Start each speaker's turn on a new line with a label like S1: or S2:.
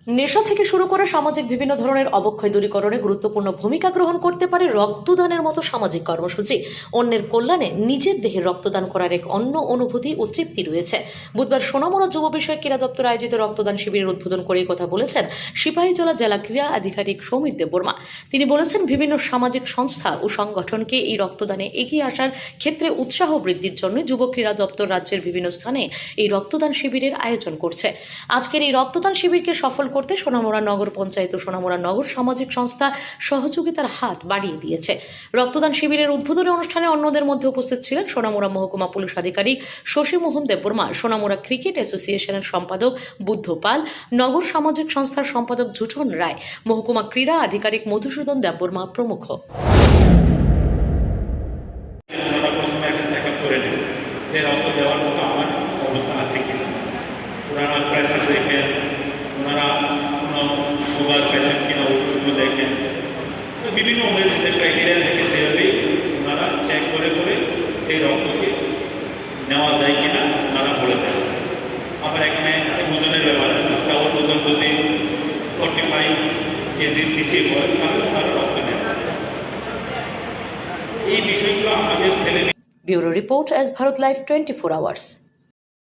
S1: নেশা থেকে শুরু করে সামাজিক বিভিন্ন ধরনের অবক্ষয় দূরীকরণে গুরুত্বপূর্ণ ভূমিকা গ্রহণ করতে পারে রক্তদানের মতো সামাজিক কর্মসূচি। অন্যের কল্যাণে নিজের দেহে রক্তদান করার এক অন্য অনুভূতি ও তৃপ্তি রয়েছে। বুধবার সোনামুড়া যুব বিষয়ক ক্রীড়া দপ্তর আয়োজিত রক্তদান শিবিরের উদ্বোধন করে কথা বলেছেন সিপাহীজলা জেলা ক্রীড়া আধিকারিক সমীর দেববর্মা। তিনি বলেছেন, বিভিন্ন সামাজিক সংস্থা ও সংগঠনকে এই রক্তদানে এগিয়ে আসার ক্ষেত্রে উৎসাহ বৃদ্ধির জন্য যুব ক্রীড়া দপ্তর রাজ্যের বিভিন্ন স্থানে এই রক্তদান শিবিরের আয়োজন করছে। আজকের এই রক্তদান শিবিরকে সফল করতে সোনামুড়া নগর পঞ্চায়েত ও সোনামুড়া নগর সামাজিক সংস্থা সহযোগিতার হাত বাড়িয়ে দিয়েছে। রক্তদান শিবিরের উদ্বোধনী অনুষ্ঠানে অন্যদের মধ্যে উপস্থিত ছিলেন সোনামুড়া মহকুমা পুলিশ আধিকারিক শশীমোহন দেববর্মা, সোনামুড়া ক্রিকেট অ্যাসোসিয়েশনের সম্পাদক বুদ্ধ পাল, নগর সামাজিক সংস্থার সম্পাদক জুটন রায়, মহকুমা ক্রীড়া আধিকারিক মধুসূদন দেববর্মা প্রমুখ।
S2: রক্ত দেওয়ার মতো আমার অবস্থা আছে কিনা, ওনারা প্রেশার দেখেন, ওনারা কোনো সুগার পেশেন্ট কিনা ওগুলো দেখেন, বিভিন্ন যে ক্রাইটেরিয়া থেকে সেভাবেই ওনারা চেক করে করে সেই রক্তকে নেওয়া যায় কিনা ওনারা বলে দেন। আবার এখানে ওজনের ব্যাপার আছে, কারোর ওজন যদি 45 কেজির নিচে হয় তাহলে ওনারা রক্ত নেন। এই বিষয়গুলো আমাদের ছেলে।
S1: Bureau report, S Bharat live 24 hours.